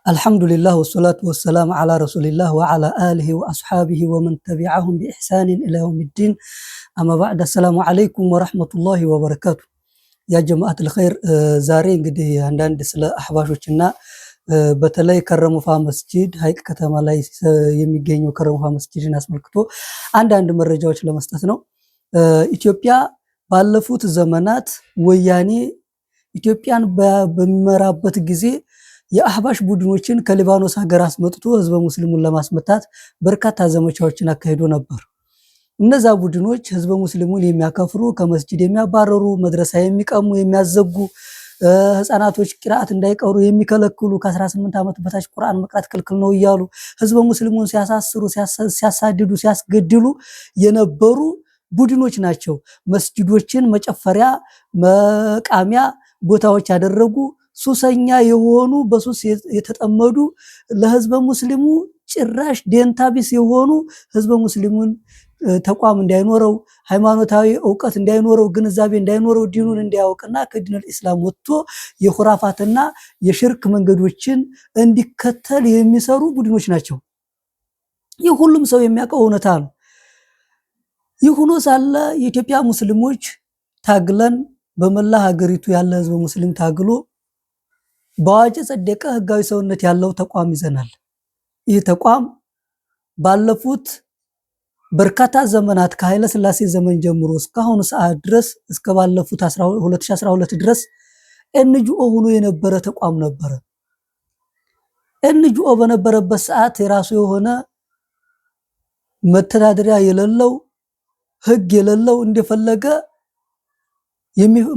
الحمد لله والصلاة والسلام على رسول الله وعلى آله وأصحابه ومن تبعهم بإحسان إلى يوم الدين أما بعد السلام عليكم ورحمة الله وبركاته يا جماعة الخير زارين قد عندنا دسلا أحباشوچنا በተለይ ከረሙፋ መስጂድ ሀይቅ ከተማ ላይ የሚገኘው ከረሙፋ መስጂድን አስመልክቶ አንዳንድ መረጃዎች ለመስጠት ነው። ኢትዮጵያ ባለፉት ዘመናት ወያኔ ኢትዮጵያን በሚመራበት ጊዜ የአህባሽ ቡድኖችን ከሊባኖስ ሀገር አስመጥቶ ህዝበ ሙስሊሙን ለማስመታት በርካታ ዘመቻዎችን አካሂዶ ነበር። እነዛ ቡድኖች ህዝበ ሙስሊሙን የሚያከፍሩ፣ ከመስጂድ የሚያባረሩ፣ መድረሳ የሚቀሙ፣ የሚያዘጉ፣ ህፃናቶች ቂራአት እንዳይቀሩ የሚከለክሉ፣ ከ18 ዓመት በታች ቁርአን መቅራት ክልክል ነው እያሉ ህዝበ ሙስሊሙን ሲያሳስሩ፣ ሲያሳድዱ፣ ሲያስገድሉ የነበሩ ቡድኖች ናቸው። መስጂዶችን መጨፈሪያ መቃሚያ ቦታዎች ያደረጉ፣ ሱሰኛ የሆኑ፣ በሱስ የተጠመዱ፣ ለህዝበ ሙስሊሙ ጭራሽ ደንታቢስ የሆኑ ህዝበ ሙስሊሙን ተቋም እንዳይኖረው፣ ሃይማኖታዊ ዕውቀት እንዳይኖረው፣ ግንዛቤ እንዳይኖረው፣ ዲኑን እንዳያውቅና ከዲነል ኢስላም ወጥቶ የኹራፋትና የሽርክ መንገዶችን እንዲከተል የሚሰሩ ቡድኖች ናቸው። ይህ ሁሉም ሰው የሚያውቀው እውነታ ነው። ይህ ሆኖ ሳለ የኢትዮጵያ ሙስሊሞች ታግለን በመላ ሀገሪቱ ያለ ህዝበ ሙስሊም ታግሎ በአዋጅ ጸደቀ ህጋዊ ሰውነት ያለው ተቋም ይዘናል። ይህ ተቋም ባለፉት በርካታ ዘመናት ከኃይለ ሥላሴ ዘመን ጀምሮ እስካሁኑ ሰዓት ድረስ እስከ ባለፉት 2012 ድረስ ኤንጂኦ ሆኖ የነበረ ተቋም ነበረ። ኤንጂኦ በነበረበት ሰዓት የራሱ የሆነ መተዳደሪያ የሌለው ህግ የሌለው እንደፈለገ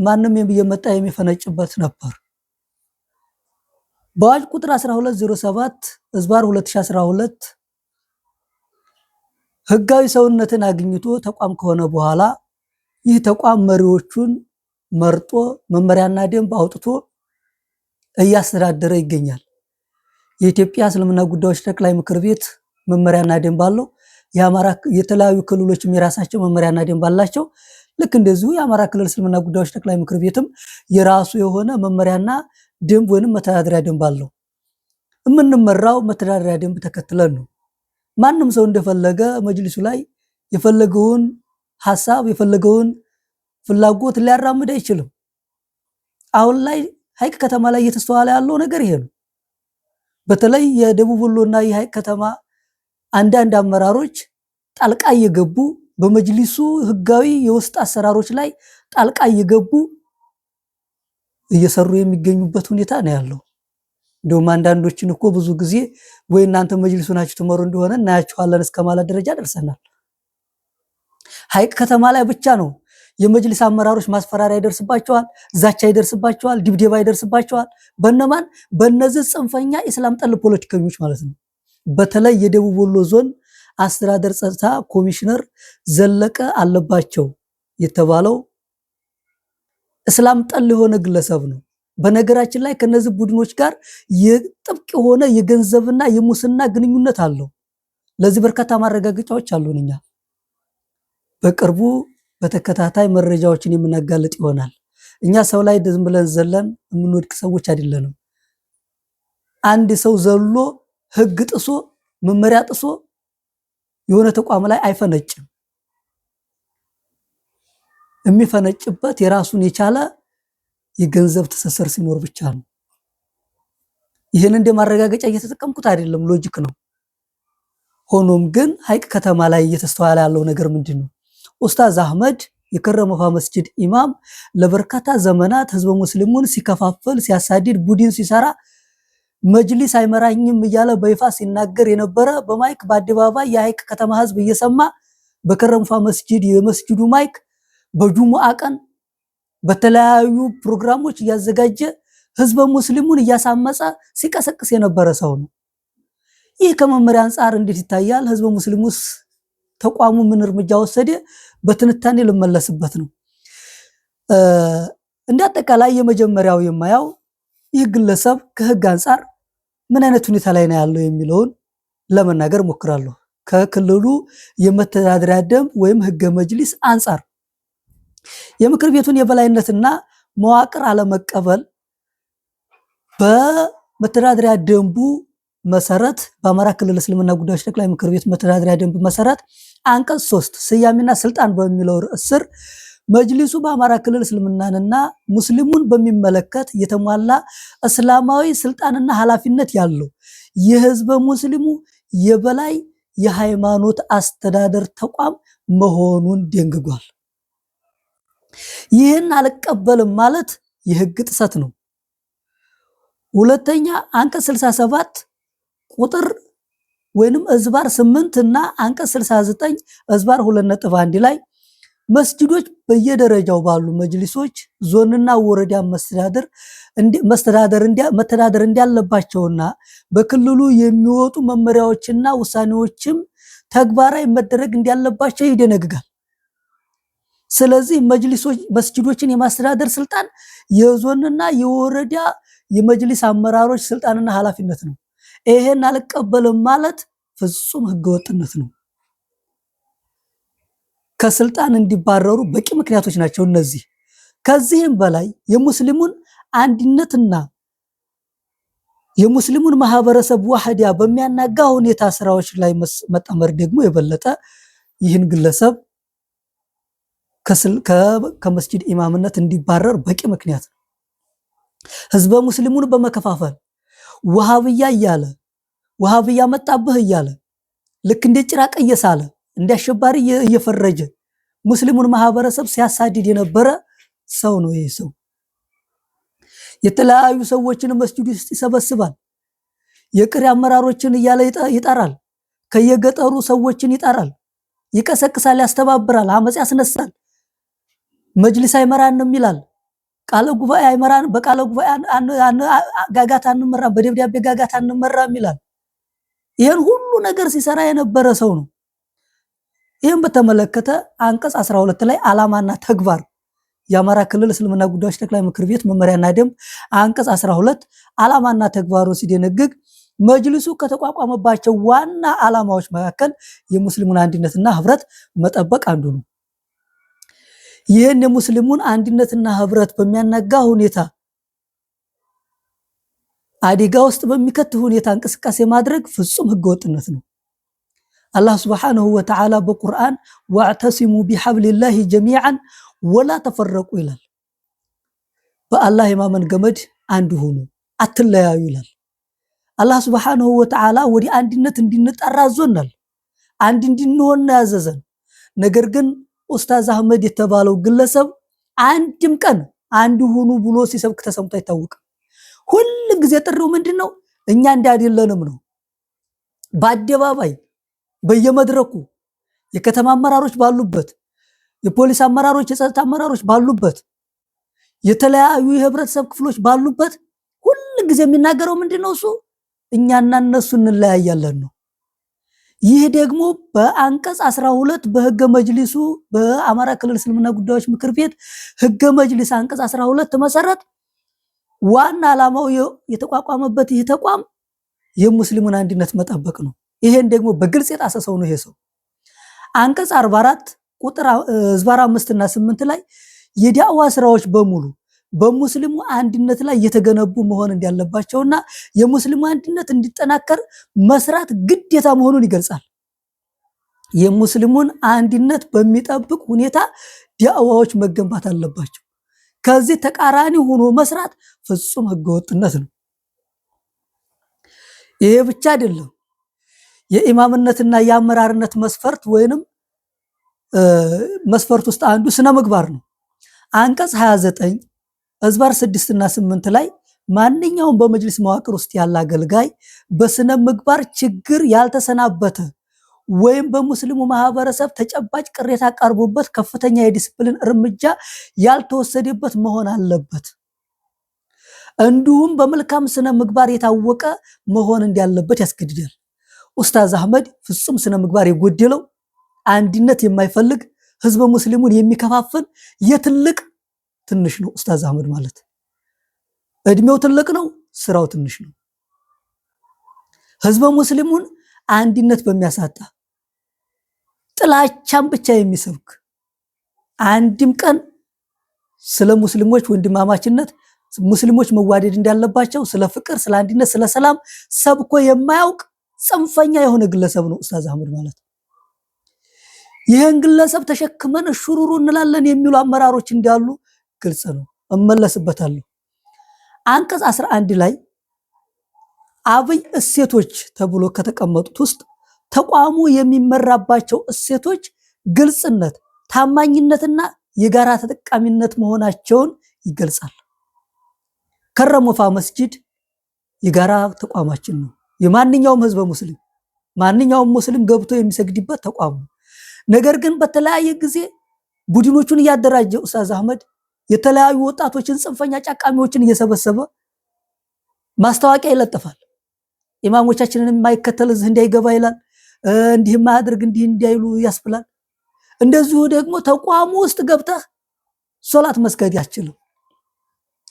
ማንም እየመጣ የሚፈነጭበት ነበር። በአዋጅ ቁጥር 1207/2012 ህጋዊ ሰውነትን አግኝቶ ተቋም ከሆነ በኋላ ይህ ተቋም መሪዎቹን መርጦ መመሪያና ደንብ አውጥቶ እያስተዳደረ ይገኛል። የኢትዮጵያ እስልምና ጉዳዮች ጠቅላይ ምክር ቤት መመሪያና ደንብ አለው። የአማራ የተለያዩ ክልሎችም የራሳቸው መመሪያና ደንብ አላቸው። ልክ እንደዚሁ የአማራ ክልል እስልምና ጉዳዮች ጠቅላይ ምክር ቤትም የራሱ የሆነ መመሪያና ደንብ ወይንም መተዳደሪያ ደንብ አለው። የምንመራው መተዳደሪያ ደንብ ተከትለን ነው። ማንም ሰው እንደፈለገ መጅሊሱ ላይ የፈለገውን ሐሳብ የፈለገውን ፍላጎት ሊያራምድ አይችልም። አሁን ላይ ሀይቅ ከተማ ላይ እየተስተዋለ ያለው ነገር ይሄ ነው። በተለይ የደቡብ ወሎና የሀይቅ ከተማ አንዳንድ አመራሮች ጣልቃ እየገቡ በመጅሊሱ ህጋዊ የውስጥ አሰራሮች ላይ ጣልቃ እየገቡ እየሰሩ የሚገኙበት ሁኔታ ነው ያለው። እንደውም አንዳንዶችን እኮ ብዙ ጊዜ ወይ እናንተ መጅሊሱ ናችሁ ትመሩ እንደሆነ እናያችኋለን እስከማለት ደረጃ ደርሰናል። ሀይቅ ከተማ ላይ ብቻ ነው የመጅሊስ አመራሮች ማስፈራሪያ ይደርስባቸዋል፣ ዛቻ ይደርስባቸዋል፣ ድብደባ ይደርስባቸዋል። በእነማን? በእነዚህ ጽንፈኛ ኢስላም ጠል ፖለቲከኞች ማለት ነው። በተለይ የደቡብ ወሎ ዞን አስተዳደር ጸጥታ ኮሚሽነር ዘለቀ አለባቸው የተባለው እስላም ጠል የሆነ ግለሰብ ነው። በነገራችን ላይ ከነዚህ ቡድኖች ጋር የጥብቅ የሆነ የገንዘብና የሙስና ግንኙነት አለው። ለዚህ በርካታ ማረጋገጫዎች አሉን። እኛ በቅርቡ በተከታታይ መረጃዎችን የምናጋልጥ ይሆናል። እኛ ሰው ላይ ዝም ብለን ዘለን የምንወድቅ ሰዎች አይደለንም። አንድ ሰው ዘሎ ህግ ጥሶ መመሪያ ጥሶ የሆነ ተቋም ላይ አይፈነጭም። የሚፈነጭበት የራሱን የቻለ የገንዘብ ትስስር ሲኖር ብቻ ነው። ይሄን እንደ ማረጋገጫ እየተጠቀምኩት አይደለም፣ ሎጂክ ነው። ሆኖም ግን ሀይቅ ከተማ ላይ እየተስተዋለ ያለው ነገር ምንድነው? ኡስታዝ አህመድ የከረሙፋ መስጂድ ኢማም ለበርካታ ዘመናት ህዝበ ሙስሊሙን ሲከፋፈል ሲያሳድድ ቡድን ሲሰራ መጅሊስ አይመራኝም እያለ በይፋ ሲናገር የነበረ በማይክ በአደባባይ የሀይቅ ከተማ ህዝብ እየሰማ በከረሙፋ መስጂድ የመስጂዱ ማይክ በጁሙአ ቀን በተለያዩ ፕሮግራሞች እያዘጋጀ ህዝበ ሙስሊሙን እያሳመፀ ሲቀሰቅስ የነበረ ሰው ነው። ይህ ከመመሪያ አንፃር እንዴት ይታያል? ህዝበ ሙስሊሙስ ተቋሙ ምን እርምጃ ወሰደ? በትንታኔ ልመለስበት ነው። እንደ አጠቃላይ የመጀመሪያው የማያው ይህ ግለሰብ ከህግ አንፃር ምን አይነት ሁኔታ ላይ ነው ያለው የሚለውን ለመናገር ሞክራለሁ። ከክልሉ የመተዳደሪያ ደንብ ወይም ህገ መጅሊስ አንፃር የምክር ቤቱን የበላይነትና መዋቅር አለመቀበል መተዳደሪያ ደንቡ መሰረት በአማራ ክልል እስልምና ጉዳዮች ጠቅላይ ምክር ቤት መተዳደሪያ ደንብ መሰረት አንቀጽ 3 ስያሜና ስልጣን በሚለው ርዕስ ስር መጅሊሱ በአማራ ክልል እስልምናንና ሙስሊሙን በሚመለከት የተሟላ እስላማዊ ስልጣንና ኃላፊነት ያለው የህዝበ ሙስሊሙ የበላይ የሃይማኖት አስተዳደር ተቋም መሆኑን ደንግጓል። ይህን አልቀበልም ማለት የህግ ጥሰት ነው። ሁለተኛ አንቀጽ 67 ቁጥር ወይንም እዝባር 8 እና አንቀጽ 69 እዝባር 2.1 ላይ መስጂዶች በየደረጃው ባሉ መጅሊሶች ዞንና ወረዳ መተዳደር እንዳለባቸውና በክልሉ የሚወጡ መመሪያዎችና ውሳኔዎችም ተግባራዊ መደረግ እንዳለባቸው ይደነግጋል። ስለዚህ መስጂዶችን የማስተዳደር ስልጣን የዞንና የወረዳ የመጅሊስ አመራሮች ስልጣንና ኃላፊነት ነው። ይሄን አልቀበልም ማለት ፍጹም ህገወጥነት ነው። ከስልጣን እንዲባረሩ በቂ ምክንያቶች ናቸው እነዚህ። ከዚህም በላይ የሙስሊሙን አንድነትና የሙስሊሙን ማህበረሰብ ዋህዳ በሚያናጋ ሁኔታ ስራዎች ላይ መጠመር ደግሞ የበለጠ ይህን ግለሰብ ከመስጂድ ኢማምነት እንዲባረር በቂ ምክንያት ነው። ህዝበ ሙስሊሙን በመከፋፈል ወሃብያ መጣብህ እያለ ልክ እንደ ጭራቅ እየሳለ እንደ አሸባሪ እየፈረጀ ሙስሊሙን ማህበረሰብ ሲያሳድድ የነበረ ሰው ነው። ይሄ ሰው የተለያዩ ሰዎችን መስጂድ ውስጥ ይሰበስባል። የቅሪ አመራሮችን እያለ ይጠራል። ከየገጠሩ ሰዎችን ይጠራል፣ ይቀሰቅሳል፣ ያስተባብራል፣ አመጽ ያስነሳል። መጅሊስ አይመራንም ይላል። ቃለ ጉባኤ አይመራን፣ በቃለ ጉባኤ ጋጋታ አንመራ፣ በደብዳቤ ጋጋታ አንመራም ይላል። ይሄን ሁሉ ነገር ሲሰራ የነበረ ሰው ነው። ይሄን በተመለከተ አንቀጽ 12 ላይ ዓላማና ተግባር የአማራ ክልል እስልምና ጉዳዮች ጠቅላይ ምክር ቤት መመሪያና ደንብ አንቀጽ 12 ዓላማና ተግባሩ ሲደነግግ መጅሊሱ ከተቋቋመባቸው ዋና ዓላማዎች መካከል የሙስሊሙን አንድነትና ህብረት መጠበቅ አንዱ ነው። ይህን የሙስሊሙን አንድነትና ህብረት በሚያናጋ ሁኔታ አደጋ ውስጥ በሚከት ሁኔታ እንቅስቃሴ ማድረግ ፍጹም ህገወጥነት ነው። አላህ ሱብሓነሁ ወተዓላ በቁርአን ወዕተሲሙ ቢሐብሊላሂ ጀሚዓን ወላ ተፈረቁ ይላል። በአላህ የማመን ገመድ አንድ ሁኑ፣ አትለያዩ ይላል። አላህ ሱብሓነሁ ወተዓላ ወደ አንድነት እንድንጠራ አዞናል። አንድ እንድንሆን ያዘዘን። ነገር ግን ኡስታዝ አህመድ የተባለው ግለሰብ አንድም ቀን አንድ ሁኑ ብሎ ሲሰብክ ተሰምቶ አይታወቅም። ሁሉ ጊዜ ጥሪው ምንድነው? እኛ እንዳይደለንም ነው። በአደባባይ በየመድረኩ የከተማ አመራሮች ባሉበት፣ የፖሊስ አመራሮች፣ የጸጥታ አመራሮች ባሉበት፣ የተለያዩ የህብረተሰብ ክፍሎች ባሉበት ሁሉ ጊዜ የሚናገረው ምንድነው? እሱ እኛና እነሱ እንለያያለን ነው። ይህ ደግሞ በአንቀጽ 12 በህገ መጅሊሱ በአማራ ክልል እስልምና ጉዳዮች ምክር ቤት ህገ መጅሊስ አንቀጽ 12 መሰረት ዋና ዓላማው የተቋቋመበት ይህ ተቋም የሙስሊሙን አንድነት መጠበቅ ነው። ይሄን ደግሞ በግልጽ የጣሰ ሰው ነው ይሄ ሰው። አንቀጽ 44 ቁጥር 5 እና 8 ላይ የዳዕዋ ስራዎች በሙሉ በሙስሊሙ አንድነት ላይ የተገነቡ መሆን እንዳለባቸውና የሙስሊሙ አንድነት እንዲጠናከር መስራት ግዴታ መሆኑን ይገልጻል። የሙስሊሙን አንድነት በሚጠብቅ ሁኔታ ዳዕዋዎች መገንባት አለባቸው። ከዚህ ተቃራኒ ሆኖ መስራት ፍጹም ህገወጥነት ነው። ይሄ ብቻ አይደለም። የኢማምነትና የአመራርነት መስፈርት ወይንም መስፈርት ውስጥ አንዱ ስነ ምግባር ነው። አንቀጽ 29 እዝባር 6 እና 8 ላይ ማንኛውም በመጅሊስ መዋቅር ውስጥ ያለ አገልጋይ በስነ ምግባር ችግር ያልተሰናበተ ወይም በሙስሊሙ ማህበረሰብ ተጨባጭ ቅሬታ ቀርቦበት ከፍተኛ የዲስፕሊን እርምጃ ያልተወሰደበት መሆን አለበት። እንዲሁም በመልካም ስነ ምግባር የታወቀ መሆን እንዳለበት ያስገድዳል። ኡስታዝ አህመድ ፍጹም ስነ ምግባር የጎደለው አንድነት የማይፈልግ ህዝበ ሙስሊሙን የሚከፋፍል የትልቅ ትንሽ ነው። ኡስታዝ አህመድ ማለት እድሜው ትልቅ ነው፣ ስራው ትንሽ ነው። ህዝበ ሙስሊሙን አንድነት በሚያሳጣ ጥላቻን ብቻ የሚሰብክ አንድም ቀን ስለ ሙስሊሞች ወንድማማችነት ሙስሊሞች መዋደድ እንዳለባቸው ስለ ፍቅር፣ ስለ አንድነት፣ ስለ ሰላም ሰብኮ የማያውቅ ጽንፈኛ የሆነ ግለሰብ ነው ኡስታዝ አህመድ ማለት። ይህን ግለሰብ ተሸክመን እሹሩሩ እንላለን የሚሉ አመራሮች እንዳሉ ግልጽ ነው። እመለስበታለሁ። አንቀጽ 11 ላይ አብይ እሴቶች ተብሎ ከተቀመጡት ውስጥ ተቋሙ የሚመራባቸው እሴቶች ግልጽነት፣ ታማኝነትና የጋራ ተጠቃሚነት መሆናቸውን ይገልጻል። ከረሞፋ መስጂድ የጋራ ተቋማችን ነው። የማንኛውም ህዝበ ሙስሊም ማንኛውም ሙስሊም ገብቶ የሚሰግድበት ተቋም ነው። ነገር ግን በተለያየ ጊዜ ቡድኖቹን እያደራጀ ኡስታዝ አህመድ የተለያዩ ወጣቶችን ጽንፈኛ ጫቃሚዎችን እየሰበሰበ ማስታወቂያ ይለጥፋል። ኢማሞቻችንን የማይከተል እዚህ እንዳይገባ ይላል። እንዲህ ማድረግ እንዲህ እንዳይሉ ያስብላል። እንደዚሁ ደግሞ ተቋሙ ውስጥ ገብተህ ሶላት መስገድ ያስችላል።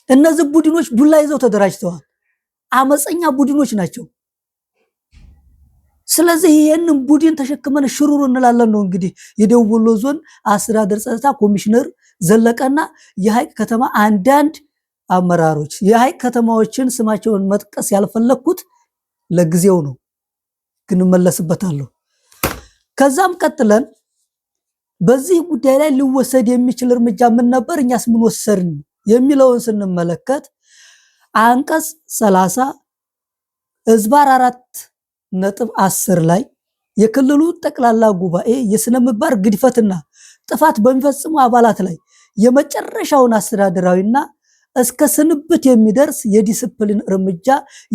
እነዚህ ቡድኖች ዱላ ይዘው ተደራጅተዋል። አመፀኛ ቡድኖች ናቸው። ስለዚህ ይሄንን ቡድን ተሸክመን ሽሩሩ እንላለን ነው እንግዲህ የደቡብ ወሎ ዞን አስተዳደር ጸጥታ ኮሚሽነር ዘለቀና የሐይቅ ከተማ አንዳንድ አመራሮች። የሐይቅ ከተማዎችን ስማቸውን መጥቀስ ያልፈለኩት ለጊዜው ነው፣ ግን መለስበታለሁ። ከዛም ቀጥለን በዚህ ጉዳይ ላይ ሊወሰድ የሚችል እርምጃ ምን ነበር፣ እኛስ ምን ወሰድን የሚለውን ስንመለከት አንቀጽ 30 ዝባር 4.10 ላይ የክልሉ ጠቅላላ ጉባኤ የስነ ምግባር ግድፈትና ጥፋት በሚፈጽሙ አባላት ላይ የመጨረሻውን አስተዳደራዊና እስከ ስንብት የሚደርስ የዲስፕሊን እርምጃ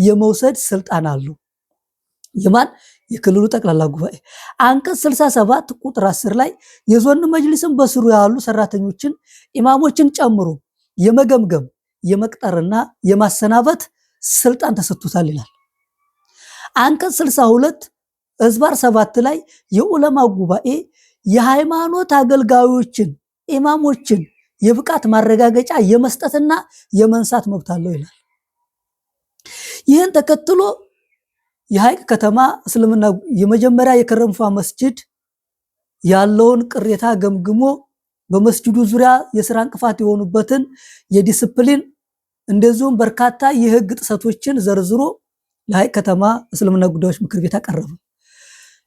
የመውሰድ ስልጣን አለው። የማን? የክልሉ ጠቅላላ ጉባኤ። አንቀጽ 67 ቁጥር 10 ላይ የዞን መጅሊስን በስሩ ያሉ ሰራተኞችን ኢማሞችን ጨምሮ የመገምገም የመቅጠርና የማሰናበት ስልጣን ተሰጥቶታል ይላል። አንቀጽ 62 ዝባር 7 ላይ የዑለማ ጉባኤ የሃይማኖት አገልጋዮችን ኢማሞችን የብቃት ማረጋገጫ የመስጠትና የመንሳት መብት አለው ይላል። ይህን ተከትሎ የሐይቅ ከተማ እስልምና የመጀመሪያ የከረምፋ መስጂድ ያለውን ቅሬታ ገምግሞ በመስጂዱ ዙሪያ የሥራ እንቅፋት የሆኑበትን የዲስፕሊን እንደዚሁም በርካታ የህግ ጥሰቶችን ዘርዝሮ ለሐይቅ ከተማ እስልምና ጉዳዮች ምክር ቤት አቀረበ።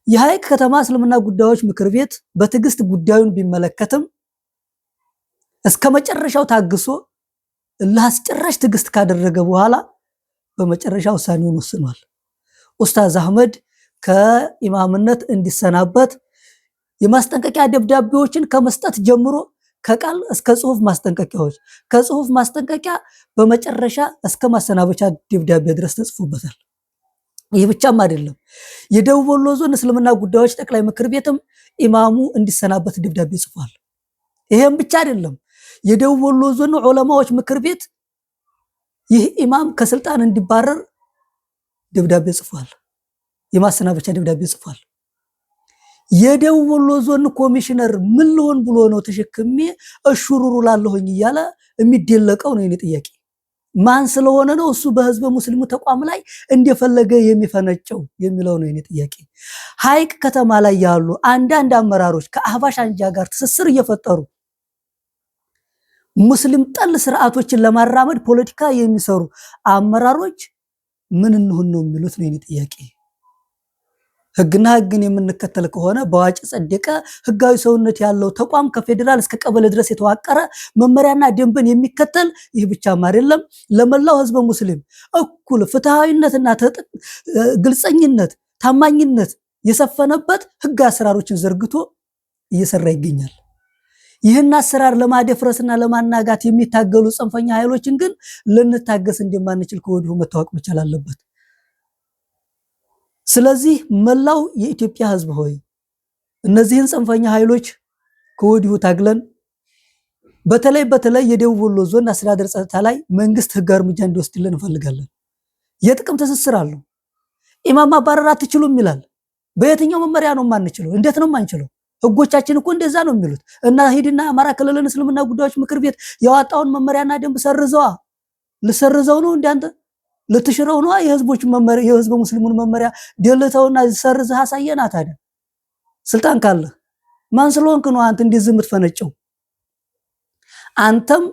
የሐይቅ ከተማ እስልምና ጉዳዮች ምክር ቤት በትዕግስት ጉዳዩን ቢመለከትም እስከ መጨረሻው ታግሶ ለአስጨራሽ ትዕግስት ካደረገ በኋላ በመጨረሻ ውሳኔውን ወስኗል። ኡስታዝ አህመድ ከኢማምነት እንዲሰናበት የማስጠንቀቂያ ደብዳቤዎችን ከመስጠት ጀምሮ ከቃል እስከ ጽሁፍ ማስጠንቀቂያዎች፣ ከጽሁፍ ማስጠንቀቂያ በመጨረሻ እስከ ማሰናበቻ ደብዳቤ ድረስ ተጽፎበታል። ይህ ብቻም አይደለም። የደቡብ ወሎ ዞን እስልምና ጉዳዮች ጠቅላይ ምክር ቤትም ኢማሙ እንዲሰናበት ደብዳቤ ጽፏል። ይሄም ብቻ አይደለም። የደቡብ ወሎ ዞን ዑለማዎች ምክር ቤት ይህ ኢማም ከስልጣን እንዲባረር ደብዳቤ ጽፏል። የማሰናበቻ ደብዳቤ ጽፏል። የደቡብ ወሎ ዞን ኮሚሽነር ምን ልሆን ብሎ ነው ተሸክሜ እሹሩሩ ላለሁኝ እያለ የሚደለቀው ነው የኔ ጥያቄ። ማን ስለሆነ ነው እሱ በህዝበ ሙስሊሙ ተቋም ላይ እንደፈለገ የሚፈነጨው የሚለው ነው የኔ ጥያቄ። ሐይቅ ከተማ ላይ ያሉ አንዳንድ አመራሮች ከአህባሽ አንጃ ጋር ትስስር እየፈጠሩ ሙስሊም ጠል ስርዓቶችን ለማራመድ ፖለቲካ የሚሰሩ አመራሮች ምን እንሁን ነው የሚሉት ነው የኔ ጥያቄ። ህግና ህግን የምንከተል ከሆነ በዋጭ ጸደቀ ህጋዊ ሰውነት ያለው ተቋም ከፌደራል እስከ ቀበሌ ድረስ የተዋቀረ መመሪያና ደንብን የሚከተል ይህ ብቻም አይደለም፣ ለመላው ህዝበ ሙስሊም እኩል ፍትሃዊነትና ግልጸኝነት፣ ታማኝነት የሰፈነበት ህግ አሰራሮችን ዘርግቶ እየሰራ ይገኛል። ይህን አሰራር ለማደፍረስና ለማናጋት የሚታገሉ ጽንፈኛ ኃይሎችን ግን ልንታገስ እንደማንችል ከወዲሁ መታወቅ መቻል አለበት። ስለዚህ መላው የኢትዮጵያ ህዝብ ሆይ እነዚህን ጽንፈኛ ኃይሎች ከወዲሁ ታግለን በተለይ የደቡብ ወሎ ዞን አስተዳደር ጸጥታ ላይ መንግስት ህጋዊ እርምጃ እንዲወስድልን እንፈልጋለን። የጥቅም ትስስር አለው። ኢማም ማባረር አትችሉም ይላል። በየትኛው መመሪያ ነው የማንችለው? እንዴት ነው የማንችለው? ህጎቻችን እኮ እንደዛ ነው የሚሉት። እና ሂድና አማራ ክልልን እስልምና ጉዳዮች ምክር ቤት ያወጣውን መመሪያና ደንብ ሰርዘዋ። ልሰርዘው ነው እንዴ? ልትሽረው ነው? የህዝቦች መመሪያ የህዝብ ሙስሊሙን መመሪያ ደልተውና ሰርዘህ አሳየና። ታዲያ ስልጣን ካለ ማን ስለሆንክ ነው አንተ እንደዚህ የምትፈነጨው? አንተም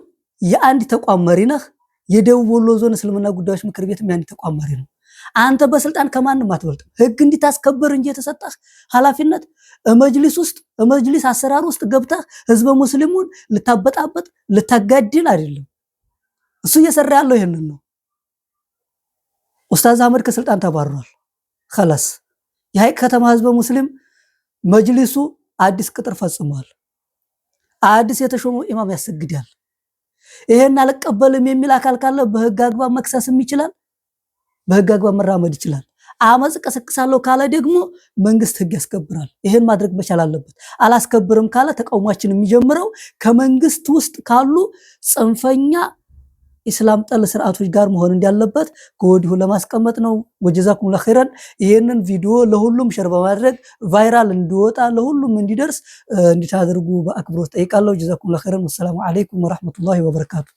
የአንድ ተቋም መሪ ነህ፣ የደቡብ ወሎ ዞን እስልምና ጉዳዮች ምክር ቤት ያን ተቋም መሪ ነው። አንተ በስልጣን ከማንም አትበልጥ። ህግ እንድታስከብር እንጂ የተሰጠህ ኃላፊነት መጅሊስ ውስጥ መጅሊስ አሰራር ውስጥ ገብተህ ህዝበ ሙስሊሙን ልታበጣበጥ ልታጋድል አይደለም። እሱ እየሰራ ያለው ይሄንን ነው። ኡስታዝ አህመድ ከስልጣን ተባረዋል። خلاص የሀይቅ ከተማ ህዝበ ሙስሊም መጅሊሱ አዲስ ቅጥር ፈጽሟል። አዲስ የተሾመው ኢማም ያሰግዳል። ይሄን አልቀበልም የሚል አካል ካለ በህግ አግባብ መክሰስም ይችላል። በህግ አግባብ መራመድ ይችላል። አመጽ ቀሰቅሳለሁ ካለ ደግሞ መንግስት ህግ ያስከብራል። ይሄን ማድረግ መቻል አለበት። አላስከብርም ካለ ተቃውሟችን የሚጀምረው ከመንግስት ውስጥ ካሉ ጽንፈኛ ኢስላም ጠል ስርዓቶች ጋር መሆን እንዳለበት ከወዲሁ ለማስቀመጥ ነው። ወጀዛኩሙላሁ ኸይራን። ይሄንን ቪዲዮ ለሁሉም ሸር በማድረግ ቫይራል እንዲወጣ ለሁሉም እንዲደርስ እንድታደርጉ በአክብሮት ጠይቃለሁ። ጀዛኩሙላሁ ኸይራን። ወሰላሙ አለይኩም ወራህመቱላሂ ወበረካቱ።